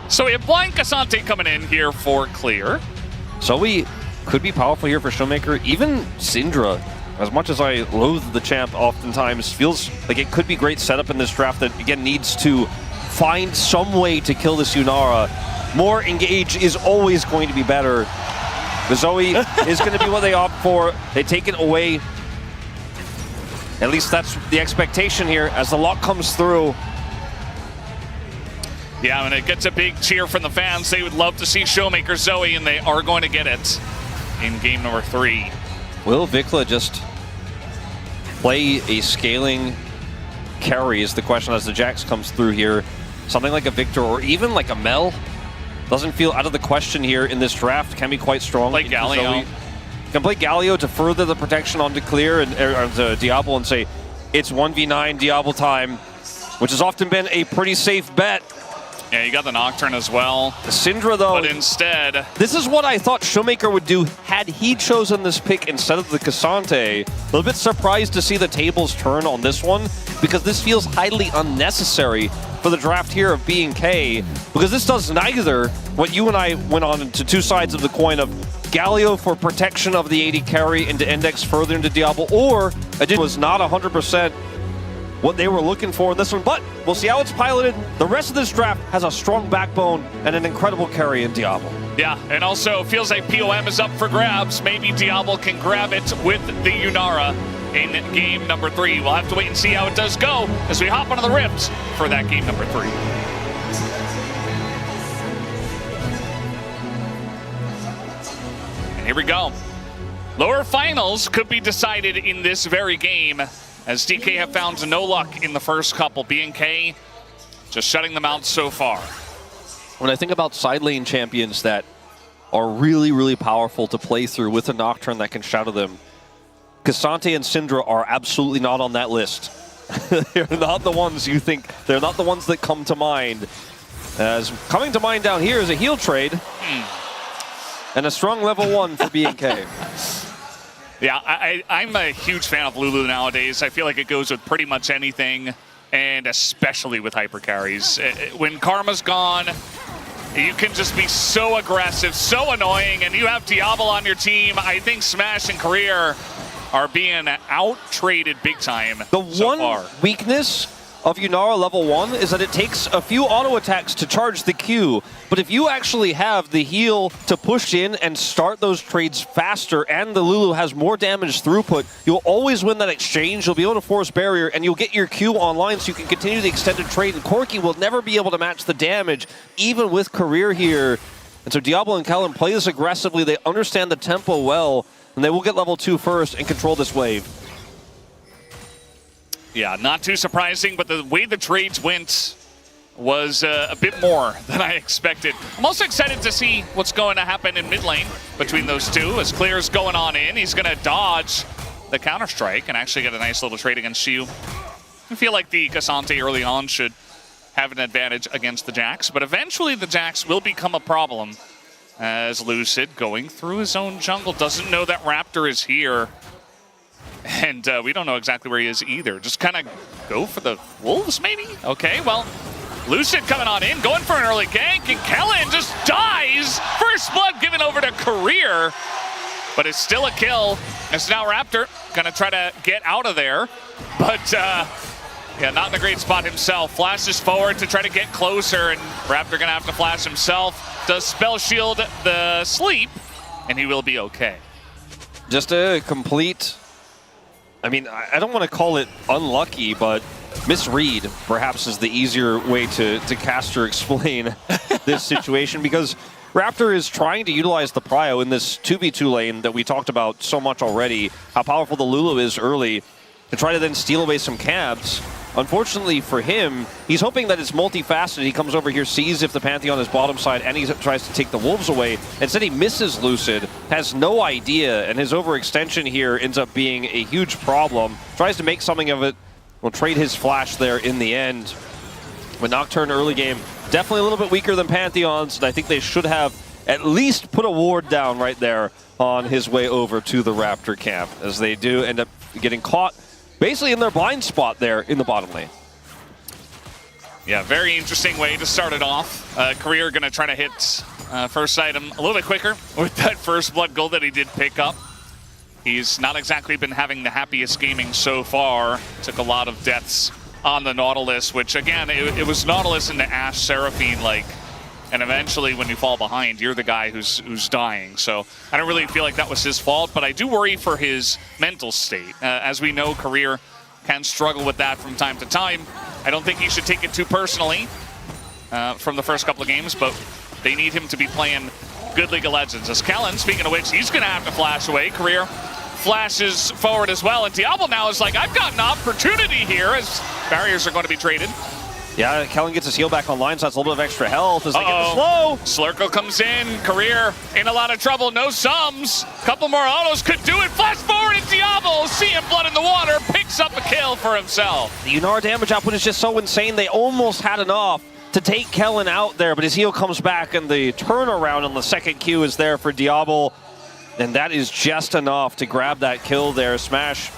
So we have Blind Cassante coming in here for clear. Zoe could be powerful here for Showmaker. Even Syndra, as much as I loathe the champ oftentimes, feels like it could be great setup in this draft that, again, needs to find some way to kill this Yunara. More engage is always going to be better. The Zoe is going to be what they opt for. They take it away. At least that's the expectation here as the lock comes through. Yeah, and it gets a big cheer from the fans. They would love to see Showmaker Zoe, and they are going to get it in game number 3. Will Vikla just play a scaling carry is the question as the Jax comes through here. Something like a Victor or even like a Mel doesn't feel out of the question here in this draft. Can be quite strong. Like Galio. Can play Galio to further the protection onto Clear and to Diablo and say, it's 1v9 Diablo time, which has often been a pretty safe bet. Yeah, you got the Nocturne as well. Syndra, though. But instead... This is what I thought Showmaker would do had he chosen this pick instead of the Cassante. A little bit surprised to see the tables turn on this one, because this feels highly unnecessary for the draft here of BNK, because this does neither what you and I went on into two sides of the coin of Galio for protection of the AD carry into index further into Diablo, or it was not 100% what they were looking for in this one, but we'll see how it's piloted. The rest of this draft has a strong backbone and an incredible carry in Diablo. Yeah, and also feels like POM is up for grabs. Maybe Diablo can grab it with the Yunara in game number 3. We'll have to wait and see how it does go as we hop onto the ribs for that game number 3. And here we go. Lower finals could be decided in this very game, as DK have found no luck in the first couple. BNK just shutting them out so far. When I think about side lane champions that are really, really powerful to play through with a Nocturne that can shadow them, Cassante and Syndra are absolutely not on that list. They're not the ones you think, they're not the ones that come to mind. As coming to mind down here is a heal trade and a strong level 1 for BNK. Yeah, I'm a huge fan of Lulu nowadays. I feel like it goes with pretty much anything, and especially with hyper carries. When Karma's gone, you can just be so aggressive, so annoying, and you have Diablo on your team. I think Smash and Career are being out-traded big time The one weakness of Yunara level 1 is that it takes a few auto attacks to charge the Q, but if you actually have the heal to push in and start those trades faster, and the Lulu has more damage throughput, you'll always win that exchange. You'll be able to force barrier, and you'll get your Q online so you can continue the extended trade, and Corki will never be able to match the damage, even with Career here. And so Diablo and Kellen play this aggressively. They understand the tempo well, and they will get level 2 first and control this wave. Yeah, not too surprising, but the way the trades went was a bit more than I expected. I'm also excited to see what's going to happen in mid lane between those two, as Clear's going on in. He's going to dodge the counter-strike and actually get a nice little trade against you. I feel like the Cassante early on should have an advantage against the Jax, but eventually the Jax will become a problem, as Lucid, going through his own jungle, doesn't know that Raptor is here. And we don't know exactly where he is either. Just kind of go for the wolves, maybe? Okay, well, Lucid coming on in, going for an early gank, and Kellen just dies! First blood given over to Career, but it's still a kill. It's now Raptor gonna try to get out of there, but yeah, not in a great spot himself. Flashes forward to try to get closer, and Raptor gonna have to flash himself. Does spell shield the sleep, and he will be okay. Just a complete, I mean, I don't want to call it unlucky, but misread perhaps is the easier way to cast or explain this situation, because Raptor is trying to utilize the prio in this 2v2 lane that we talked about so much already, how powerful the Lulu is early, to try to then steal away some cabs. Unfortunately for him, he's hoping that it's multifaceted. He comes over here, sees if the Pantheon is bottom side, and he tries to take the Wolves away. Instead, he misses Lucid, has no idea, and his overextension here ends up being a huge problem. Tries to make something of it, will trade his flash there in the end. With Nocturne early game, definitely a little bit weaker than Pantheons, and I think they should have at least put a ward down right there on his way over to the Raptor camp, as they do end up getting caught basically in their blind spot there in the bottom lane. Yeah, very interesting way to start it off. Keria going to try to hit first item a little bit quicker with that first blood gold that he did pick up. He's not exactly been having the happiest gaming so far. Took a lot of deaths on the Nautilus, which again, it was Nautilus into Ashe Seraphine, like, and eventually when you fall behind, you're the guy who's dying. So I don't really feel like that was his fault, but I do worry for his mental state. As we know, Keria can struggle with that from time to time. I don't think he should take it too personally from the first couple of games, but they need him to be playing good League of Legends. As Kellen, speaking of which, he's going to have to flash away. Keria flashes forward as well, and Diablo now is like, I've got an opportunity here as barriers are going to be traded. Yeah, Kellen gets his heal back online, so that's a little bit of extra health as they get the slow. Slurkle comes in, Keria in a lot of trouble, no sums. Couple more autos could do it, flash forward, and Diablo, seeing blood in the water, picks up a kill for himself. The Unar damage output is just so insane, they almost had enough to take Kellen out there, but his heal comes back, and the turnaround on the second Q is there for Diablo, and that is just enough to grab that kill there. Smash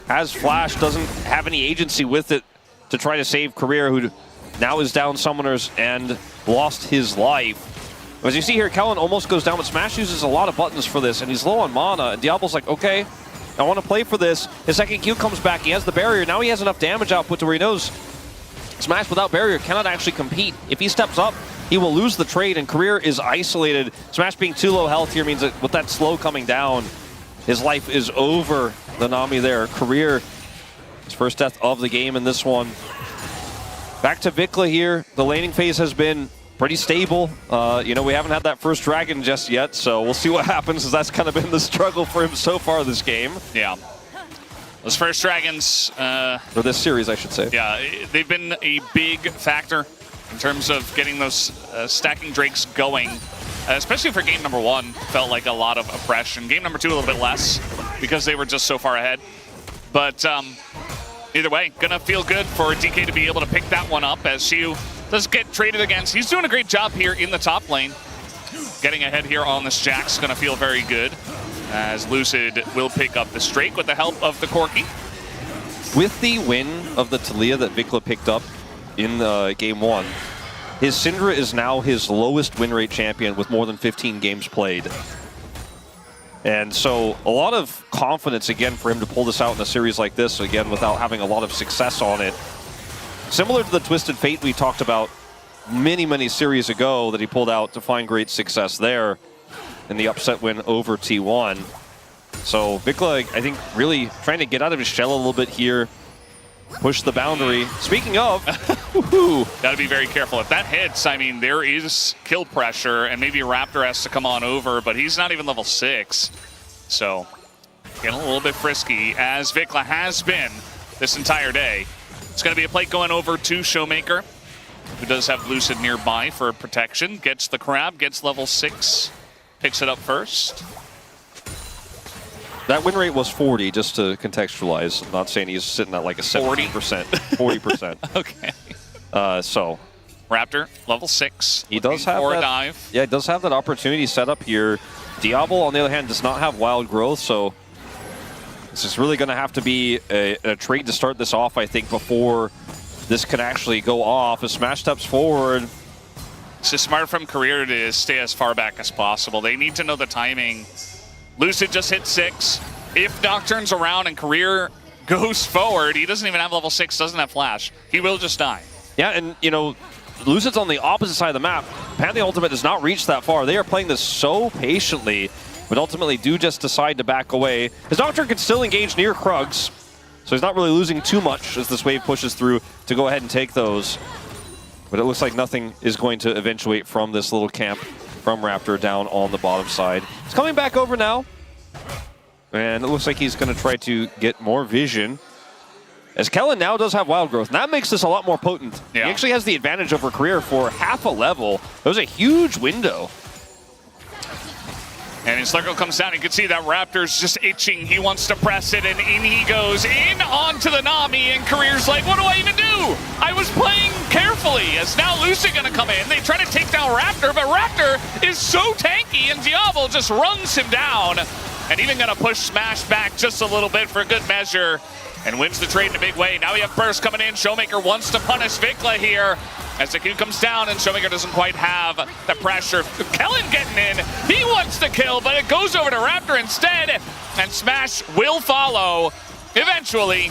has flash, doesn't have any agency with it to try to save Keria, who now is down summoners and lost his life. As you see here, Kellen almost goes down, but Smash uses a lot of buttons for this, and he's low on mana, and Diablo's like, okay, I want to play for this. His second Q comes back, he has the barrier, now he has enough damage output to where he knows Smash without barrier cannot actually compete. If he steps up, he will lose the trade, and Keria is isolated. Smash being too low health here means that with that slow coming down, his life is over. The Nami there. Keria, his first death of the game in this one. Back to Vikla here. The laning phase has been pretty stable. You know, we haven't had that first dragon just yet, so we'll see what happens, as that's kind of been the struggle for him so far this game. Yeah. Those first dragons... or this series, I should say. Yeah, they've been a big factor in terms of getting those stacking drakes going, especially for game number 1. Felt like a lot of oppression. Game number 2 a little bit less because they were just so far ahead. But either way, gonna feel good for DK to be able to pick that one up as Shiu does get traded against. He's doing a great job here in the top lane. Getting ahead here on this Jack's gonna feel very good, as Lucid will pick up the Drake with the help of the Corki. With the win of the Talia that Vikla picked up in game 1, his Syndra is now his lowest win rate champion with more than 15 games played. And so a lot of confidence again for him to pull this out in a series like this, again without having a lot of success on it. Similar to the Twisted Fate we talked about many series ago that he pulled out to find great success there in the upset win over T1. So Vikla, I think, really trying to get out of his shell a little bit here, push the boundary. Speaking of, Got to be very careful. If that hits, I mean, there is kill pressure, and maybe Raptor has to come on over, but he's not even level 6. So getting a little bit frisky, as Vikla has been this entire day. It's going to be a play going over to Showmaker, who does have Lucid nearby for protection. Gets the crab, gets level 6, picks it up first. That win rate was 40, just to contextualize. I'm not saying he's sitting at like a 70%. 40%. Okay. So Raptor, level 6. He does have for that, a dive. Yeah, he does have that opportunity set up here. Diablo, on the other hand, does not have wild growth, so this is really going to have to be a trade to start this off, I think, before this can actually go off. As Smash steps forward. It's just smart from Keria to stay as far back as possible. They need to know the timing. Lucid just hit 6. If Nocturne's around and Keria goes forward, he doesn't even have level 6, doesn't have flash. He will just die. Yeah, and you know, Lucid's on the opposite side of the map. Pantheon Ultimate does not reach that far. They are playing this so patiently, but ultimately do just decide to back away. His Nocturne can still engage near Krugs, so he's not really losing too much as this wave pushes through to go ahead and take those. But it looks like nothing is going to eventuate from this little camp from Raptor down on the bottom side. He's coming back over now, and it looks like he's going to try to get more vision, as Kellen now does have wild growth, and that makes this a lot more potent. Yeah. He actually has the advantage over Keria for half a level. That was a huge window. And his circle comes down. You can see that Raptor's just itching. He wants to press it, and in he goes in onto the Nami, and Keria's like, what do I even do? I was playing carefully, as now Lucid gonna come in. They try to take down Raptor, but Raptor is so tanky, and Diablo just runs him down, and even gonna push Smash back just a little bit for good measure. and wins the trade in a big way. Now we have Burst coming in. Showmaker wants to punish Vikla here as the Q comes down, and Showmaker doesn't quite have the pressure. Kellen getting in. He wants the kill, but it goes over to Raptor instead, and Smash will follow eventually.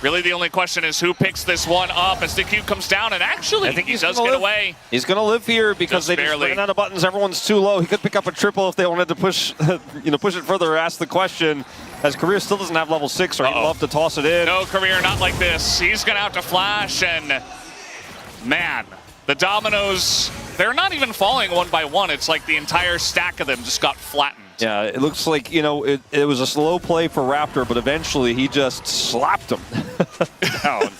Really, the only question is who picks this one up as the Q comes down, and actually, I think he does get away. He's going to live here because they just ran out of buttons. Everyone's too low. He could pick up a triple if they wanted to push, push it further or ask the question. As Keria still doesn't have level 6, or he'd love to toss it in. No, Keria, not like this. He's going to have to flash, and man, the dominoes, they're not even falling one by one. It's like the entire stack of them just got flattened. Yeah, it looks like, it was a slow play for Raptor, but eventually he just slapped him down.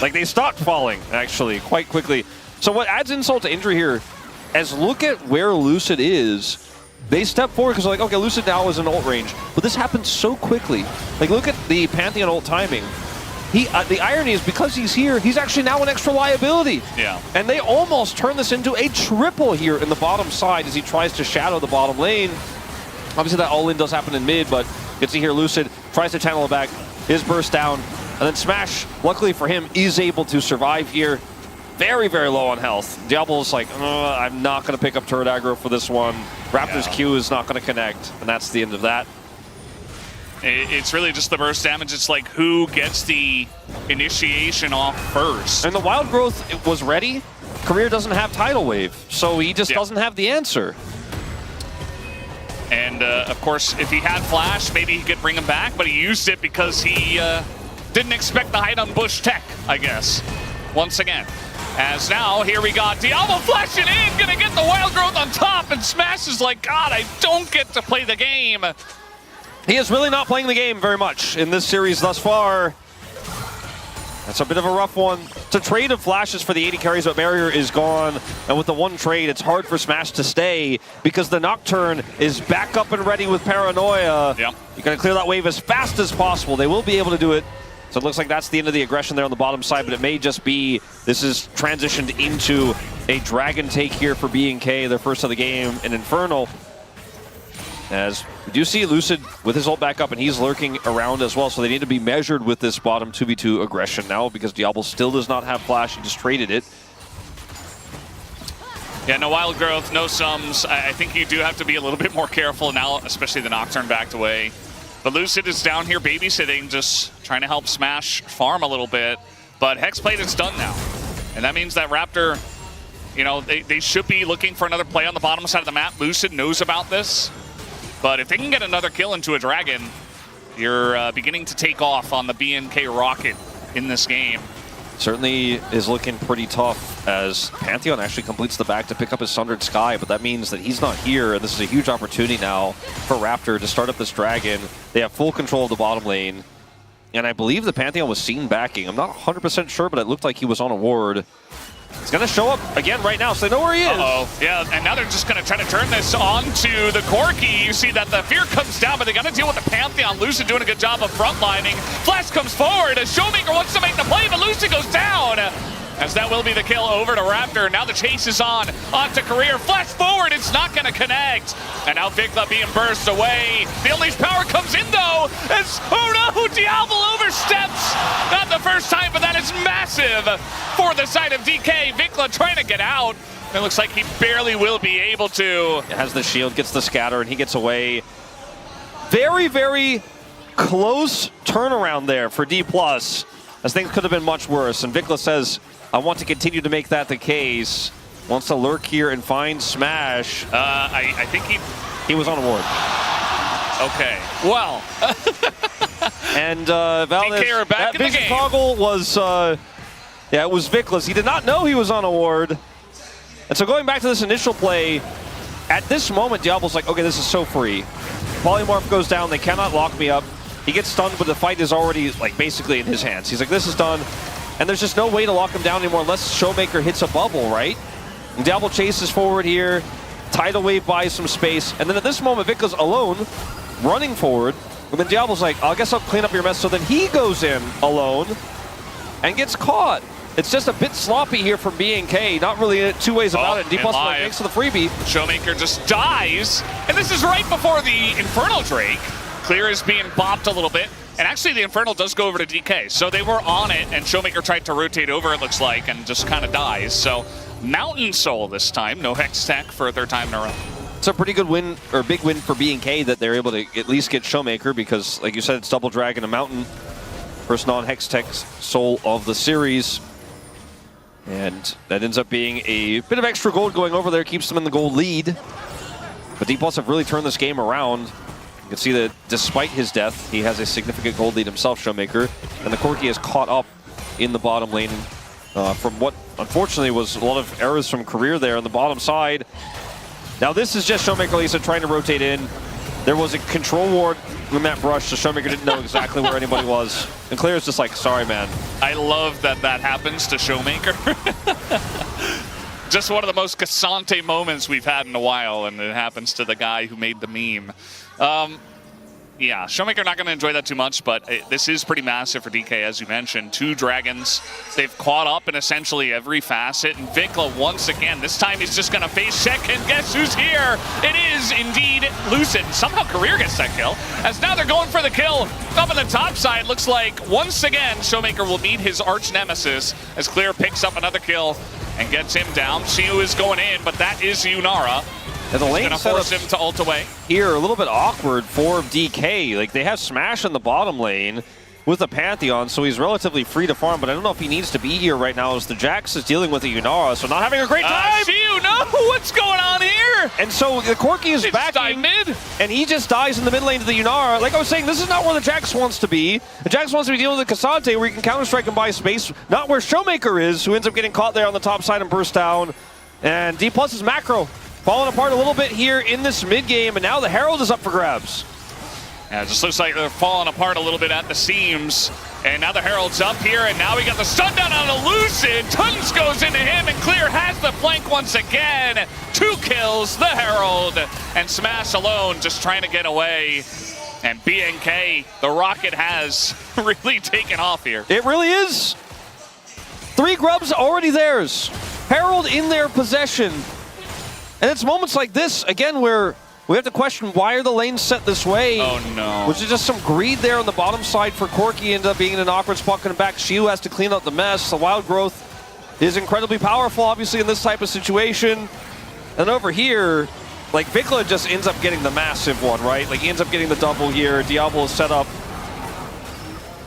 Like, they stopped falling, actually, quite quickly. So what adds insult to injury here, as look at where Lucid is, they step forward because they're like, okay, Lucid now is in ult range. But this happens so quickly. Like, look at the Pantheon ult timing. The irony is because he's here, he's actually now an extra liability. Yeah. And they almost turn this into a triple here in the bottom side as he tries to shadow the bottom lane. Obviously that all-in does happen in mid, but you can see here Lucid tries to channel it back, his burst down, and then Smash, luckily for him, is able to survive here. Very, very low on health. Diablo's like, I'm not going to pick up turret aggro for this one. Raptor's Q is not going to connect, and that's the end of that. It's really just the burst damage. It's like who gets the initiation off first. And the Wild Growth was ready. Keria doesn't have Tidal Wave, so he just doesn't have the answer. And of course, if he had Flash, maybe he could bring him back, but he used it because he didn't expect the hide on bush tech, I guess, once again. As now, here we got Diablo flashing in, gonna get the Wild Growth on top, and Smash is like, God, I don't get to play the game. He is really not playing the game very much in this series thus far. That's a bit of a rough one. It's a trade of flashes for the 80 carries, but Barrier is gone. And with the one trade, it's hard for Smash to stay because the Nocturne is back up and ready with Paranoia. Yep. You're going to clear that wave as fast as possible. They will be able to do it. So it looks like that's the end of the aggression there on the bottom side, but it may just be this is transitioned into a Dragon take here for BNK, their first of the game, an Infernal. As we do see Lucid with his ult back up, and he's lurking around as well, so they need to be measured with this bottom 2v2 aggression now because Diablo still does not have Flash. He just traded it. Yeah, no Wild Growth, no sums. I think you do have to be a little bit more careful now, especially the Nocturne backed away. But Lucid is down here babysitting, just trying to help Smash farm a little bit. But Hexblade is done now. And that means that Raptor, they should be looking for another play on the bottom side of the map. Lucid knows about this. But if they can get another kill into a Dragon, you're beginning to take off on the BNK rocket in this game. Certainly is looking pretty tough as Pantheon actually completes the back to pick up his Sundered Sky, but that means that he's not here, and this is a huge opportunity now for Raptor to start up this Dragon. They have full control of the bottom lane, and I believe the Pantheon was seen backing. I'm not 100% sure, but it looked like he was on a ward. He's going to show up again right now, so they know where he is. Uh-oh. Yeah, and now they're just going to try to turn this onto the Corki. You see that the Fear comes down, but they got to deal with the Pantheon. Lucid doing a good job of frontlining. Flash comes forward as Showmaker wants to make the play, but Lucid goes down. As that will be the kill over to Raptor. Now the chase is on. Onto Keria. Flash forward. It's not going to connect. And now Vikla being burst away. The Unleashed Power comes in, though. As, oh no, Diablo oversteps. Not the first time, but that is massive for the side of DK. Vikla trying to get out. It looks like he barely will be able to. Has the shield, gets the scatter, and he gets away. Very, very close turnaround there for Dplus, as things could have been much worse. And Vikla says, I want to continue to make that the case. Wants to lurk here and find Smash. I think he was on a ward. Okay. Well. And Valdez, back that in the vision game. toggle was, it was Vikla's. He did not know he was on a ward. And so going back to this initial play, at this moment, Diablo's like, okay, this is so free. Polymorph goes down. They cannot lock me up. He gets stunned, but the fight is already, like, basically in his hands. He's like, this is done. And there's just no way to lock him down anymore unless Showmaker hits a bubble, right? And Diablo chases forward here. Tidal Wave buys some space. And then at this moment, Vikla's alone, running forward. And then Diablo's like, I guess I'll clean up your mess. So then he goes in alone and gets caught. It's just a bit sloppy here from BNK. Not really two ways about it. Dplus like, thanks for the freebie. Showmaker just dies. And this is right before the Infernal Drake. Clear is being bopped a little bit. And actually, the Infernal does go over to DK. So they were on it, and Showmaker tried to rotate over, it looks like, and just kind of dies. So Mountain Soul this time. No Hex Tech for a third time in a row. It's a pretty good win, or big win for BNK that they're able to at least get Showmaker because, like you said, it's Double Dragon and Mountain. First non-Hex Tech Soul of the series. And that ends up being a bit of extra gold going over there, keeps them in the gold lead. But Dplus have really turned this game around. You can see that despite his death, he has a significant gold lead himself, Showmaker. And the Corki has caught up in the bottom lane from what unfortunately was a lot of errors from Keria there on the bottom side. Now this is just Showmaker Lisa trying to rotate in. There was a control ward in that brush, so Showmaker didn't know exactly where anybody was. And Claire's just like, sorry, man. I love that that happens to Showmaker. Just one of the most Cassante moments we've had in a while, and it happens to the guy who made the meme. Yeah, Showmaker not going to enjoy that too much, but this is pretty massive for DK, as you mentioned. 2 dragons. They've caught up in essentially every facet. And Vikla, once again, this time he's just going to face check, and guess who's here? It is indeed Lucid. Somehow Keria gets that kill, as now they're going for the kill. Up on the top side, looks like, once again, Showmaker will meet his arch nemesis, as Clear picks up another kill and gets him down. Shiu is going in, but that is Yunara. And the lane going to force him to ult away. Here, a little bit awkward for DK. Like, they have Smash in the bottom lane with the Pantheon, so he's relatively free to farm, but I don't know if he needs to be here right now as the Jax is dealing with the Yunara, so not having a great time! Shiu, no! What's going on here? And so the Corki is backing, mid, and he just dies in the mid lane to the Yunara. Like I was saying, this is not where the Jax wants to be. The Jax wants to be dealing with the Cassante, where he can counter-strike and buy space, not where Showmaker is, who ends up getting caught there on the top side and burst down. And Dplus' macro falling apart a little bit here in this mid game, and now the Herald is up for grabs. Yeah, it just looks like they're falling apart a little bit at the seams. And now the Herald's up here, and now we got the stun down on the Lucid. Tons goes into him, and Clear has the flank once again. 2 kills, the Herald, and Smash alone just trying to get away. And BNK, the rocket has really taken off here. It really is. 3 grubs already theirs. Herald in their possession. And it's moments like this, again, where we have to question why are the lanes set this way. Oh, no. Which is just some greed there on the bottom side for Corki, ended up being in an awkward spot coming back. Shiu has to clean up the mess. The wild growth is incredibly powerful, obviously, in this type of situation. And over here, like, Vikla just ends up getting the massive one, right? Like, he ends up getting the double here. Diablo is set up.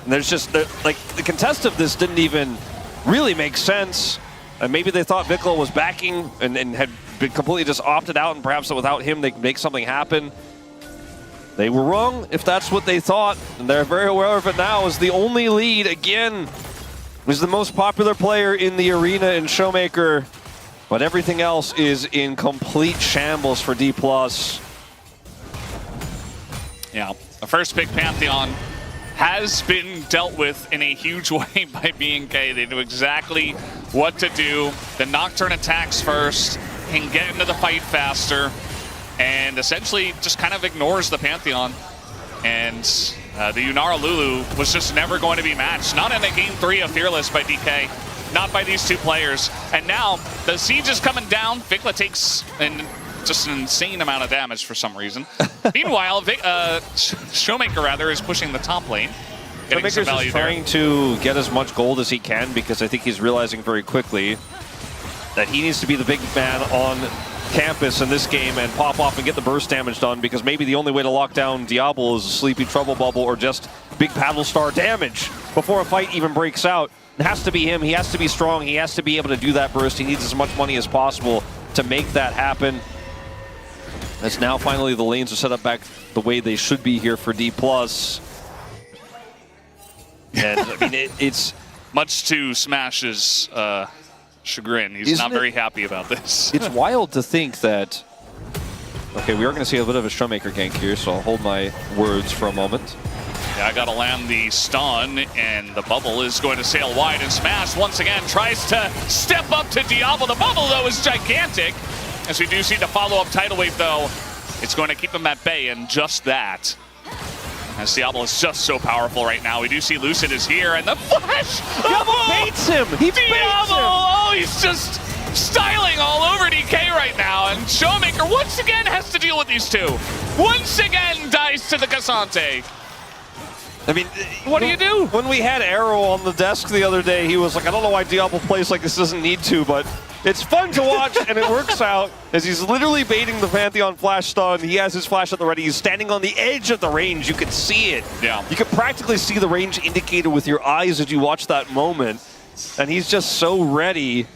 And there's just, like, the contest of this didn't even really make sense. And maybe they thought Vikla was backing and had been completely just opted out, and perhaps without him they could make something happen. They were wrong if that's what they thought, and they're very aware of it now, as the only lead, again, is the most popular player in the arena in Showmaker. But everything else is in complete shambles for Dplus. Yeah, the first big Pantheon has been dealt with in a huge way by BNK. They knew exactly what to do. The Nocturne attacks first, can get into the fight faster, and essentially just kind of ignores the Pantheon. And the Yunara Lulu was just never going to be matched. Not in a Game 3 of Fearless by DK. Not by these 2 players. And now the siege is coming down. Vikla takes just an insane amount of damage for some reason. Meanwhile, Showmaker rather is pushing the top lane. Showmaker's just trying to get as much gold as he can, because I think he's realizing very quickly that he needs to be the big man on campus in this game and pop off and get the burst damage done, because maybe the only way to lock down Diablo is a Sleepy Trouble Bubble or just big Paddle Star damage before a fight even breaks out. It has to be him. He has to be strong. He has to be able to do that burst. He needs as much money as possible to make that happen. As now finally the lanes are set up back the way they should be here for Dplus. And I mean, it's much to Smash's chagrin. He's not very happy about this. It's wild to think that. Okay, we are going to see a bit of a Showmaker gank here, so I'll hold my words for a moment. Yeah, I got to land the stun, and the bubble is going to sail wide, and Smash once again tries to step up to Diablo. The bubble, though, is gigantic. As we do see the follow-up tidal wave, though, it's going to keep him at bay, and just that. As Diablo is just so powerful right now. We do see Lucid is here, and the flash! Diablo baits him! He baits him! Oh, he's just styling all over DK right now, and Showmaker once again has to deal with these 2. Once again dies to the Cassante. I mean, what do you do? When we had Arrow on the desk the other day, he was like, I don't know why Diablo plays like this, doesn't need to, but it's fun to watch, and it works out as he's literally baiting the Pantheon flash stun. He has his flash at the ready. He's standing on the edge of the range. You can see it. Yeah. You can practically see the range indicator with your eyes as you watch that moment, and he's just so ready.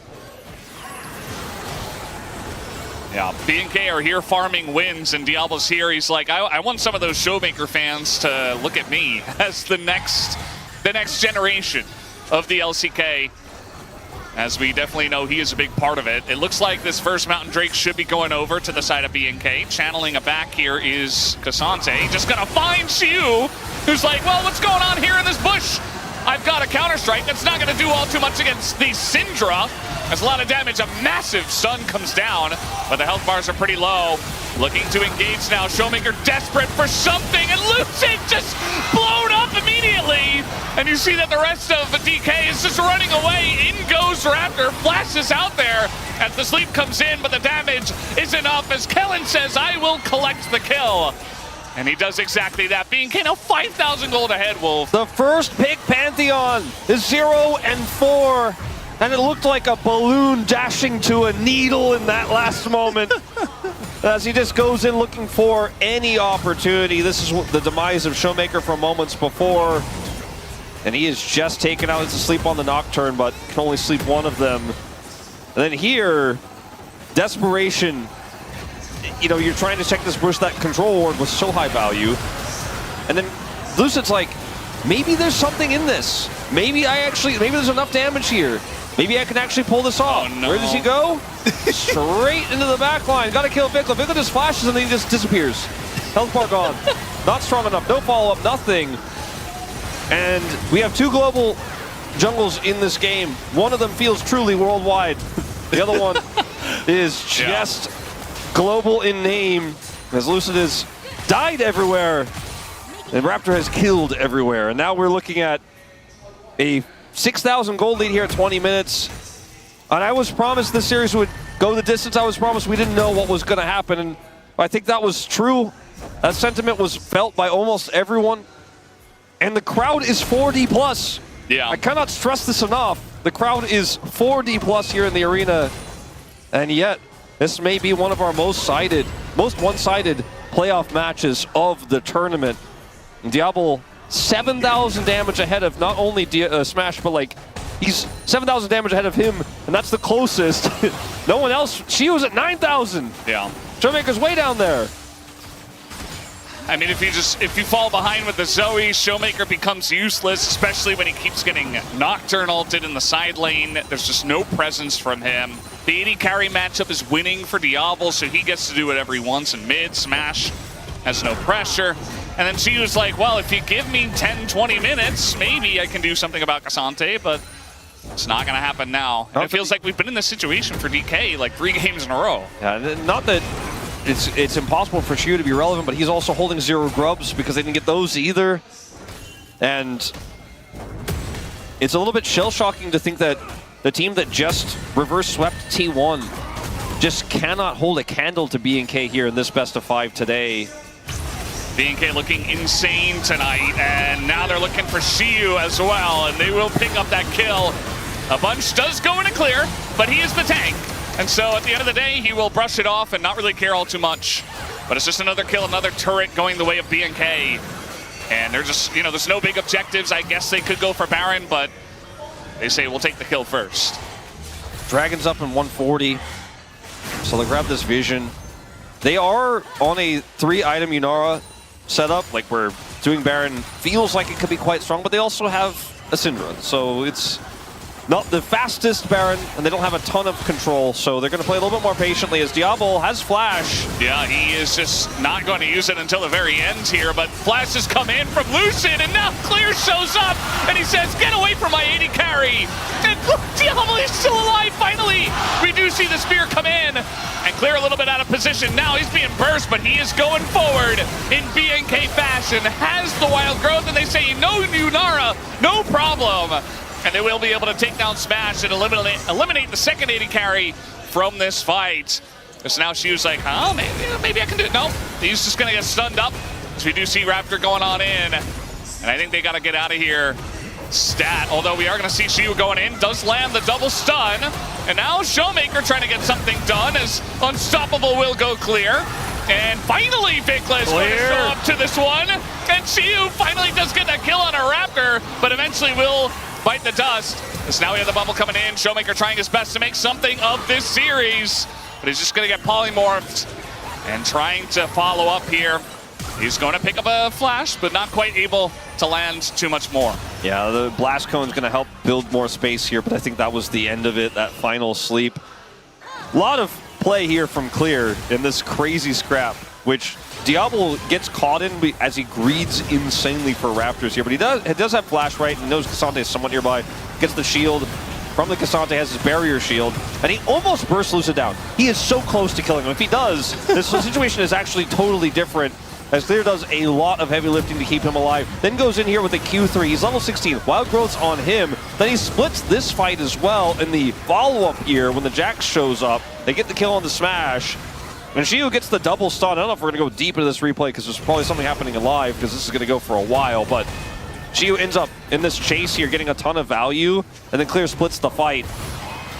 Yeah, BNK are here farming wins, and Diablo's here. He's like, I want some of those Showmaker fans to look at me as the next generation of the LCK. As we definitely know, he is a big part of it. It looks like this first Mountain Drake should be going over to the side of BNK. Channeling a back here is Cassante. Just gonna find Xiu, who's like, well, what's going on here in this bush? I've got a counter-strike that's not gonna do all too much against the Syndra. There's a lot of damage, a massive stun comes down, but the health bars are pretty low. Looking to engage now, Showmaker desperate for something, and Lucid just blown up immediately. And you see that the rest of the DK is just running away. In goes Raptor, flashes out there as the sleep comes in, but the damage is enough as Kellen says, I will collect the kill. And he does exactly that. BNK now 5,000 gold ahead, Wolf. The first pick Pantheon is 0 and 4. And it looked like a balloon dashing to a needle in that last moment. As he just goes in looking for any opportunity. This is the demise of Showmaker from moments before. And he is just taken out to sleep on the Nocturne, but can only sleep one of them. And then here, desperation. You know, you're trying to check this burst. That control ward was so high value. And then Lucid's like, maybe there's something in this. Maybe there's enough damage here. Maybe I can actually pull this off. Oh, no. Where does he go? Straight into the back line. Gotta kill Vikla. Vikla just flashes and then he just disappears. Health bar gone. Not strong enough. No follow-up. Nothing. And we have two global jungles in this game. One of them feels truly worldwide. The other one is just global in name. As Lucid has died everywhere. And Raptor has killed everywhere. And now we're looking at a 6,000 gold lead here at 20 minutes. And I was promised this series would go the distance. I was promised we didn't know what was going to happen. And I think that was true. That sentiment was felt by almost everyone. And the crowd is 4D plus. Yeah. I cannot stress this enough. The crowd is 4D plus here in the arena. And yet, this may be one of our most one-sided playoff matches of the tournament. And Diablo, 7,000 damage ahead of not only Smash, but like, he's 7,000 damage ahead of him, and that's the closest. No one else. She was at 9,000. Yeah. Showmaker's way down there. I mean, if you fall behind with the Zoe, Showmaker becomes useless, especially when he keeps getting Nocturne ulted in the side lane. There's just no presence from him. The AD carry matchup is winning for Diablo, so he gets to do whatever he wants in mid. Smash has no pressure. And then she was like, well, if you give me 10, 20 minutes, maybe I can do something about Cassante, but it's not going to happen now. And it feels like we've been in this situation for DK like 3 games in a row. Yeah, not that it's impossible for Xiu to be relevant, but he's also holding 0 grubs because they didn't get those either. And it's a little bit shell-shocking to think that the team that just reverse-swept T1 just cannot hold a candle to BNK here in this best of 5 today. BNK looking insane tonight, and now they're looking for Xiu as well, and they will pick up that kill. A bunch does go into clear, but he is the tank. And so at the end of the day, he will brush it off and not really care all too much. But it's just another kill, another turret going the way of BNK. And they're just, you know, there's no big objectives. I guess they could go for Baron, but they say we'll take the kill first. Dragon's up in 140, so they grab this vision. They are on a 3-item Yunara setup, like where doing Baron feels like it could be quite strong, but they also have a Syndra, so it's not the fastest Baron, and they don't have a ton of control, so they're going to play a little bit more patiently as Diablo has Flash. Yeah, he is just not going to use it until the very end here, but Flash has come in from Lucid, and now Clear shows up, and he says, get away from my AD carry. And look, Diablo is still alive, finally. We do see the spear come in, and Clear a little bit out of position. Now he's being burst, but he is going forward in BNK fashion, has the wild growth, and they say, no Yunara, no problem. And they will be able to take down Smash and eliminate the second AD carry from this fight. So now Xiu's like, huh, maybe I can do it. No, he's just going to get stunned up. So we do see Raptor going on in. And I think they got to get out of here stat. Although we are going to see Shiu going in. Does land the double stun. And now Showmaker trying to get something done as Unstoppable will go clear. And finally, Vikla is going to show up to this one. And Shiu finally does get that kill on a Raptor, but eventually will bite the dust. As now we have the bubble coming in. Showmaker trying his best to make something of this series. But he's just going to get polymorphed and trying to follow up here. He's going to pick up a flash, but not quite able to land too much more. Yeah, the blast cone is going to help build more space here, but I think that was the end of it, that final sleep. A lot of play here from Clear in this crazy scrap, which Diablo gets caught in as he greeds insanely for Raptors here, but he does have flash right and knows Cassante is somewhat nearby. Gets the shield from the Cassante, has his barrier shield, and he almost bursts Lucid down. He is so close to killing him. If he does, this situation is actually totally different, as Clear does a lot of heavy lifting to keep him alive. Then goes in here with a Q3. He's level 16. Wild Growth's on him. Then he splits this fight as well in the follow-up here when the Jax shows up. They get the kill on the smash. And Shiu gets the double stun. I don't know if we're going to go deep into this replay because there's probably something happening live because this is going to go for a while. But Shiu ends up in this chase here getting a ton of value. And then Clear splits the fight.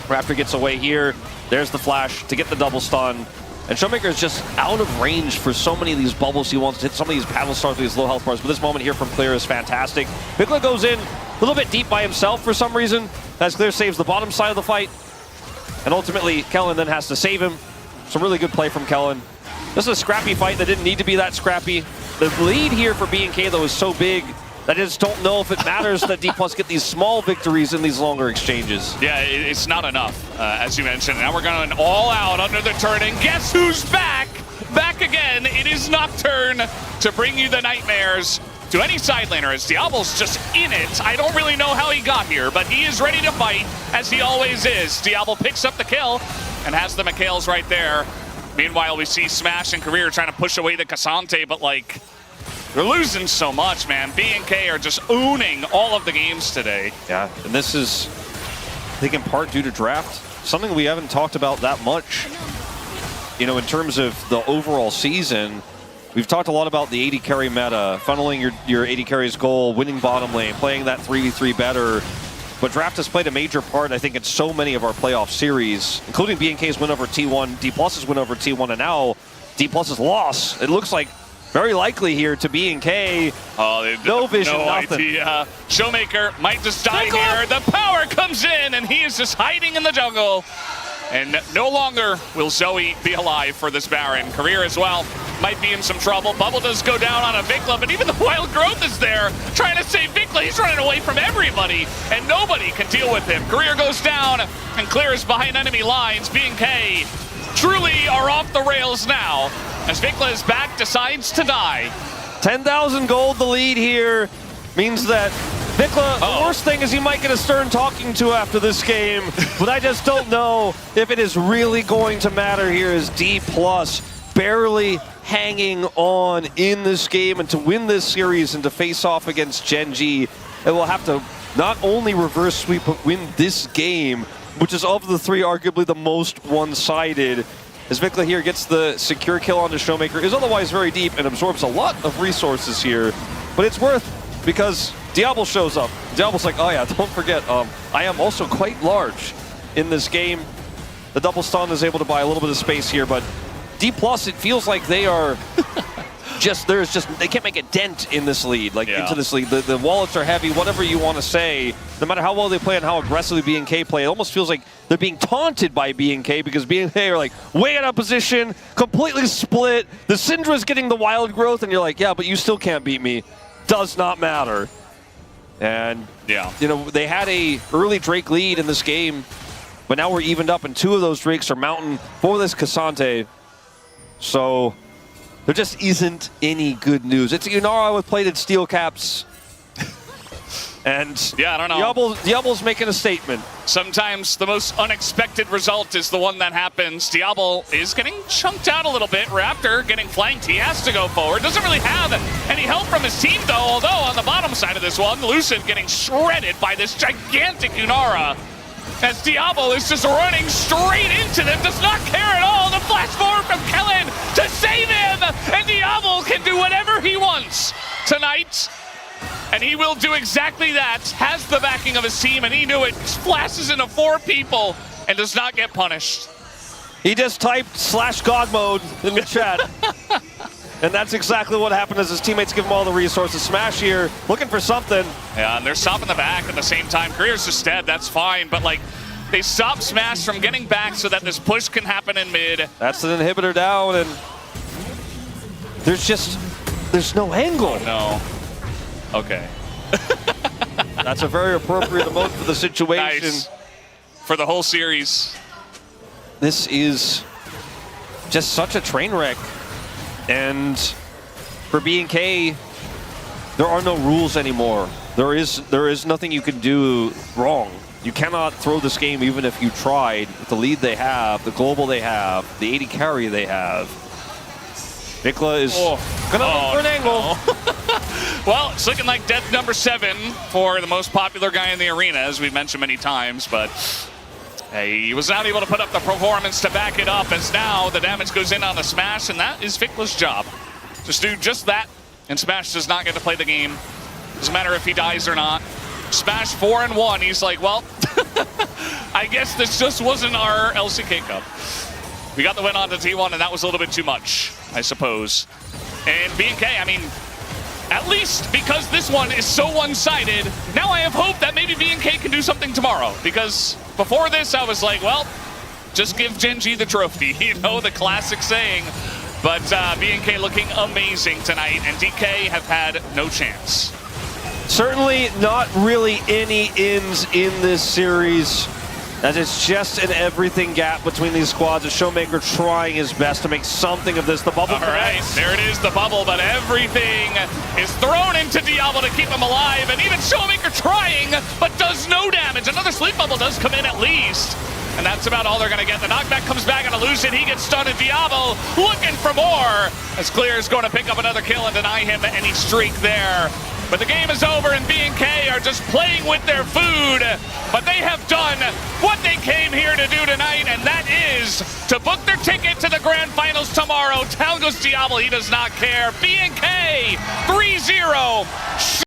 Raptor gets away here. There's the flash to get the double stun. And Showmaker is just out of range for so many of these bubbles he wants to hit, some of these paddle stars with these low health bars. But this moment here from Clear is fantastic. Vikla goes in a little bit deep by himself for some reason, as Clear saves the bottom side of the fight. And ultimately, Kellen then has to save him. Some really good play from Kellen. This is a scrappy fight that didn't need to be that scrappy. The lead here for BNK, though, is so big that I just don't know if it matters that Dplus get these small victories in these longer exchanges. Yeah, it's not enough, as you mentioned. Now we're going all out under the turn, and guess who's back? Back again. It is Nocturne to bring you the nightmares to any side laner, as Diablo's just in it. I don't really know how he got here, but he is ready to fight, as he always is. Diablo picks up the kill and has the McHale's right there. Meanwhile, we see Smash and Keria trying to push away the Cassante, but like, they're losing so much, man. BNK are just owning all of the games today. Yeah, and this is, I think, in part due to draft. Something we haven't talked about that much, you know, in terms of the overall season. We've talked a lot about the AD carry meta, funneling your AD carry's goal, winning bottom lane, playing that 3v3 better. But draft has played a major part, I think, in so many of our playoff series, including BNK's win over T1, Dplus's win over T1, and now Dplus's loss. It looks like very likely here to BNK. Oh, no vision, no nothing. Idea. Showmaker might just die here. The power comes in, and he is just hiding in the jungle. And no longer will Zoe be alive for this Baron. Keria as well might be in some trouble. Bubble does go down on a Vikla, but even the Wild Growth is there trying to save Vikla. He's running away from everybody, and nobody can deal with him. Keria goes down and clears behind enemy lines. BNK truly are off the rails now, as Vikla is back, decides to die. 10,000 gold the lead here means that Vikla, the worst thing is he might get a stern talking to after this game, but I just don't know if it is really going to matter here, as Dplus barely hanging on in this game, and to win this series and to face off against Genji, it will have to not only reverse sweep, but win this game, which is of the three arguably the most one-sided. As Vikla here gets the secure kill onto Showmaker, is otherwise very deep and absorbs a lot of resources here, but it's worth, because Diablo shows up. Diablo's like, oh yeah, don't forget, I am also quite large in this game. The double stun is able to buy a little bit of space here, but Dplus, it feels like they are they can't make a dent in this lead, into this lead. The wallets are heavy, whatever you want to say. No matter how well they play and how aggressively BNK play, it almost feels like they're being taunted by BNK, because BNK are like way out of position, completely split. The Syndra's getting the Wild Growth, and you're like, yeah, but you still can't beat me. Does not matter. And, you know, they had a early Drake lead in this game, but now we're evened up, and two of those Drakes are mountain for this Cassante. So there just isn't any good news. It's Unara with plated steel caps. And yeah, I don't know. Diablo's making a statement. Sometimes the most unexpected result is the one that happens. Diablo is getting chunked out a little bit. Raptor getting flanked. He has to go forward. Doesn't really have any help from his team, though. Although on the bottom side of this one, Lucid getting shredded by this gigantic Unara, as Diablo is just running straight into them. Does not care at all. The flash forward from Kellen to save him. And Diablo can do whatever he wants tonight. And he will do exactly that. Has the backing of his team, and he knew it. Splashes into 4 people and does not get punished. He just typed /God mode in the chat. And that's exactly what happened as his teammates give him all the resources. Smash here, looking for something. Yeah, and they're stopping the back at the same time. Keria's just dead, that's fine. But, like, they stop Smash from getting back so that this push can happen in mid. That's an inhibitor down, and there's no angle. No. Okay. That's a very appropriate emote for the situation. Nice. For the whole series. This is just such a train wreck. And for BNK, there are no rules anymore. There is nothing you can do wrong. You cannot throw this game even if you tried with the lead they have, the global they have, the 80 carry they have. Vikla is gonna look for an angle. Well, it's looking like death number 7 for the most popular guy in the arena, as we've mentioned many times, but he was not able to put up the performance to back it up, as now the damage goes in on the Smash, and that is Vikla's job. Just do just that, and Smash does not get to play the game. Doesn't matter if he dies or not. Smash 4-1, he's like, well, I guess this just wasn't our LCK Cup. We got the win on the T1, and that was a little bit too much, I suppose. And BNK, I mean, at least because this one is so one-sided, now I have hope that maybe BNK can do something tomorrow. Because before this, I was like, well, just give Genji the trophy, you know, the classic saying. But BNK looking amazing tonight, and DK have had no chance. Certainly not really any ins in this series. As it's just an everything gap between these squads. A Showmaker trying his best to make something of this. The bubble. All right, there it is, the bubble, but everything is thrown into Diablo to keep him alive, and even Showmaker trying, but does no damage. Another sleep bubble does come in at least, and that's about all they're gonna get. The knockback comes back on Illusion, he gets stunned, and Diablo looking for more, as Clear is going to pick up another kill and deny him any streak there. But the game is over, and BNK are just playing with their food. But they have done what they came here to do tonight, and that is to book their ticket to the grand finals tomorrow. Down goes Diablo, he does not care. BNK 3-0.